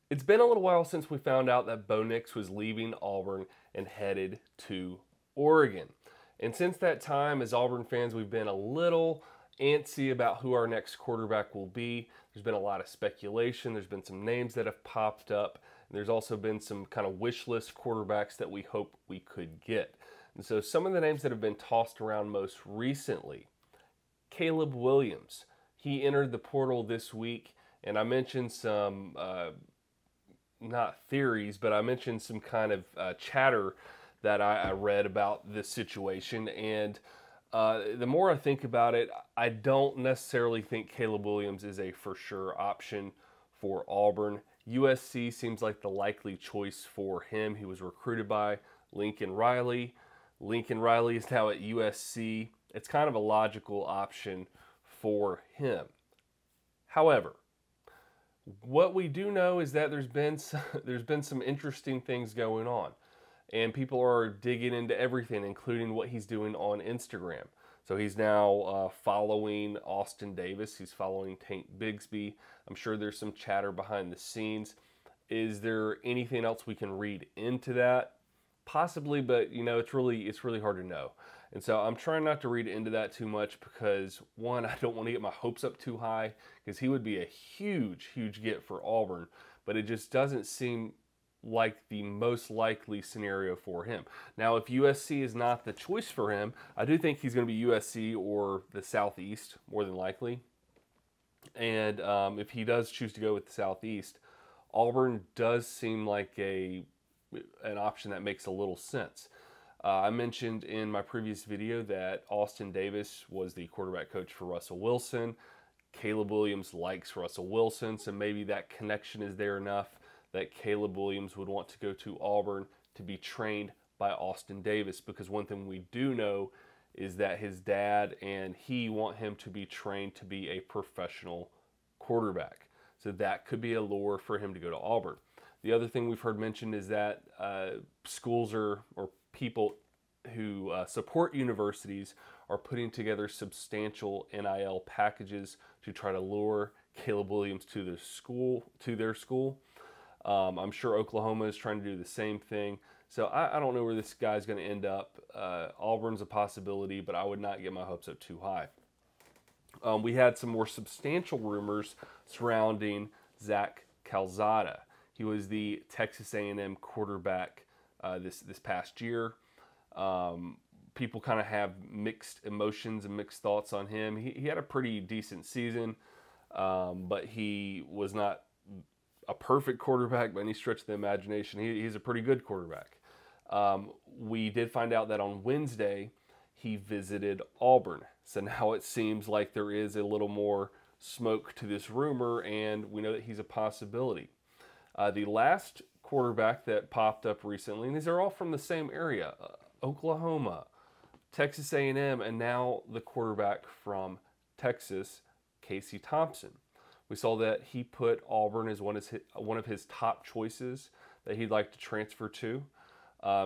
It's been a little while since we found out that Bo Nix was leaving Auburn and headed to Oregon. And since that time, as Auburn fans, we've been a little antsy about who our next quarterback will be. There's been a lot of speculation. There's been some names that have popped up. And there's also been some kind of wish list quarterbacks that we hope we could get. And so some of the names that have been tossed around most recently, Caleb Williams. He entered the portal this week, and I mentioned some not theories, but I mentioned some kind of chatter that I read about this situation. And the more I think about it, I don't necessarily think Caleb Williams is a for sure option for Auburn. USC seems like the likely choice for him. He was recruited by Lincoln Riley. Lincoln Riley is now at USC. It's kind of a logical option for him. However, what we do know is that there's been some interesting things going on, and people are digging into everything, including what he's doing on Instagram. So he's now following Austin Davis. He's following Tank Bigsby. I'm sure there's some chatter behind the scenes. Is there anything else we can read into that? Possibly, but it's really hard to know. And so I'm trying not to read into that too much because, one, I don't want to get my hopes up too high because he would be a huge get for Auburn, but it just doesn't seem like the most likely scenario for him. Now, if USC is not the choice for him, I do think he's going to be USC or the Southeast, more than likely. And if he does choose to go with the Southeast, Auburn does seem like an option that makes a little sense. I mentioned in my previous video that Austin Davis was the quarterback coach for Russell Wilson. Caleb Williams likes Russell Wilson, so maybe that connection is there enough that Caleb Williams would want to go to Auburn to be trained by Austin Davis, because one thing we do know is that his dad and he want him to be trained to be a professional quarterback. So that could be a lure for him to go to Auburn. The other thing we've heard mentioned is that schools or people who support universities are putting together substantial NIL packages to try to lure Caleb Williams to their school. I'm sure Oklahoma is trying to do the same thing. So I don't know where this guy's going to end up. Auburn's a possibility, but I would not get my hopes up too high. We had some more substantial rumors surrounding Zac Calzada. He was the Texas A&M quarterback this past year. People kind of have mixed emotions and mixed thoughts on him. He had a pretty decent season, but he was not a perfect quarterback by any stretch of the imagination. He's a pretty good quarterback. We did find out that on Wednesday he visited Auburn. So now it seems like there is a little more smoke to this rumor, and we know that he's a possibility. The last quarterback that popped up recently, and these are all from the same area, Oklahoma, Texas A&M, and now the quarterback from Texas, Casey Thompson. We saw that he put Auburn as one of his top choices that he'd like to transfer to.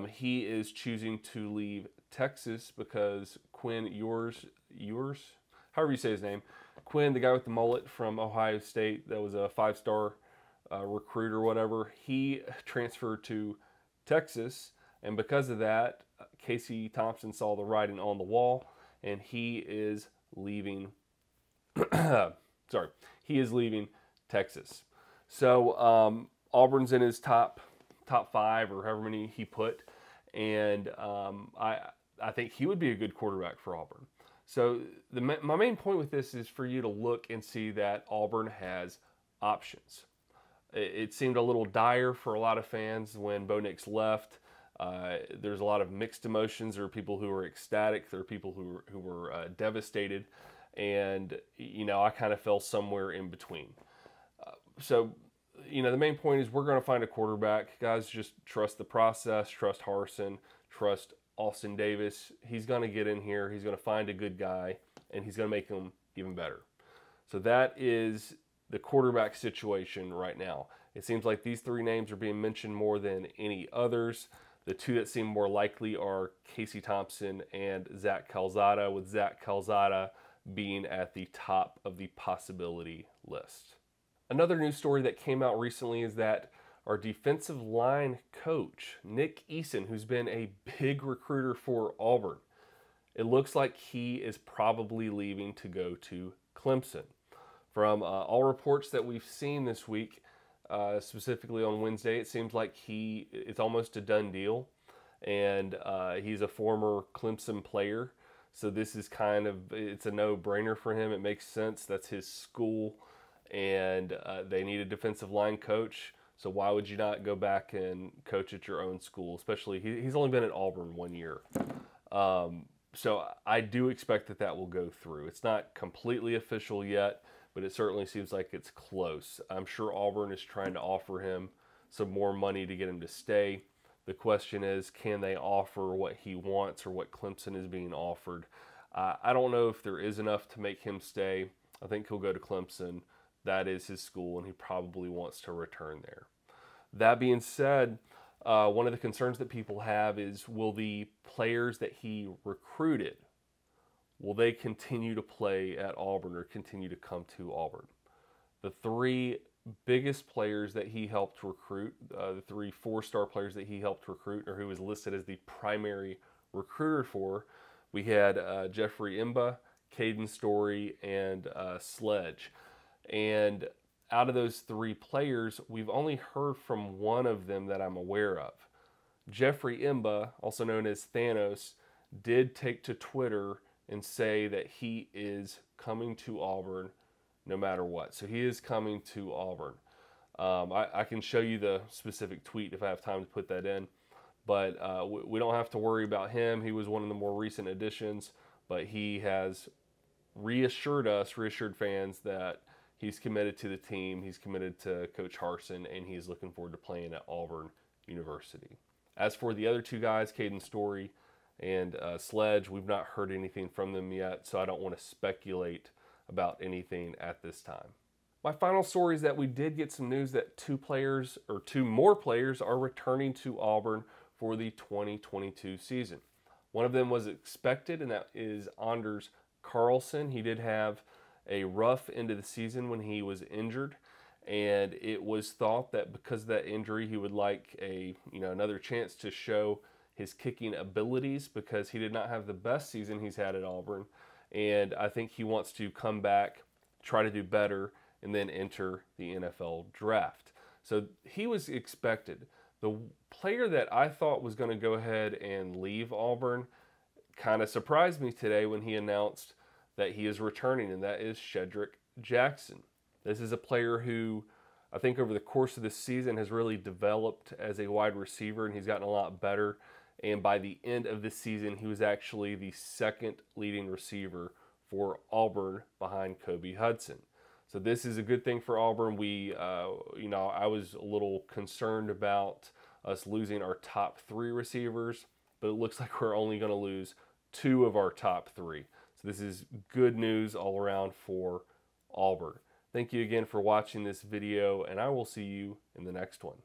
He is choosing to leave Texas because Quinn Ewers, however you say his name, Quinn, the guy with the mullet from Ohio State that was a 5-star recruit or whatever, he transferred to Texas, and because of that, Casey Thompson saw the writing on the wall, and he is leaving. He is leaving Texas. So Auburn's in his top 5 or however many he put, and I think he would be a good quarterback for Auburn. So my main point with this is for you to look and see that Auburn has options. It seemed a little dire for a lot of fans when Bo Nix left. There's a lot of mixed emotions. There are people who were ecstatic. There are people who were devastated. And, I kind of fell somewhere in between. So, the main point is we're going to find a quarterback. Guys, just trust the process. Trust Harsin. Trust Austin Davis. He's going to get in here. He's going to find a good guy. And he's going to make him even better. So that is the quarterback situation right now. It seems like these 3 names are being mentioned more than any others. The 2 that seem more likely are Casey Thompson and Zac Calzada, with Zac Calzada being at the top of the possibility list. Another news story that came out recently is that our defensive line coach, Nick Eason, who's been a big recruiter for Auburn, it looks like he is probably leaving to go to Clemson. From all reports that we've seen this week, specifically on Wednesday, it seems like it's almost a done deal. And he's a former Clemson player. So this is it's a no-brainer for him. It makes sense. That's his school. And they need a defensive line coach. So why would you not go back and coach at your own school? Especially, he's only been at Auburn 1 year. So I do expect that will go through. It's not completely official yet, but it certainly seems like it's close. I'm sure Auburn is trying to offer him some more money to get him to stay. The question is, can they offer what he wants or what Clemson is being offered? I don't know if there is enough to make him stay. I think he'll go to Clemson. That is his school, and he probably wants to return there. That being said, one of the concerns that people have is, will the players that he recruited, will they continue to play at Auburn or continue to come to Auburn? The three biggest players that he helped recruit, the 3 4-star players that he helped recruit, or who was listed as the primary recruiter for, we had Jeffrey Imba, Caden Story, and Sledge. And out of those 3 players, we've only heard from one of them that I'm aware of. Jeffrey Imba, also known as Thanos, did take to Twitter and say that he is coming to Auburn no matter what. So he is coming to Auburn. I can show you the specific tweet if I have time to put that in. But we don't have to worry about him. He was one of the more recent additions. But he has reassured fans that he's committed to the team. He's committed to Coach Carlson, and he's looking forward to playing at Auburn University. As for the other 2 guys, Caden Story and Sledge, we've not heard anything from them yet, so I don't want to speculate about anything at this time. My final story is that we did get some news that 2 more players are returning to Auburn for the 2022 season. One of them was expected, and that is Anders Carlson. He did have a rough end of the season when he was injured, and it was thought that because of that injury, he would like another chance to show his kicking abilities, because he did not have the best season he's had at Auburn. And I think he wants to come back, try to do better, and then enter the NFL draft. So he was expected. The player that I thought was going to go ahead and leave Auburn kind of surprised me today when he announced that he is returning, and that is Shedrick Jackson. This is a player who I think over the course of this season has really developed as a wide receiver, and he's gotten a lot better. And by the end of this season, he was actually the 2nd leading receiver for Auburn behind Kobe Hudson. So this is a good thing for Auburn. I was a little concerned about us losing our top 3 receivers, but it looks like we're only going to lose 2 of our top 3. So this is good news all around for Auburn. Thank you again for watching this video, and I will see you in the next one.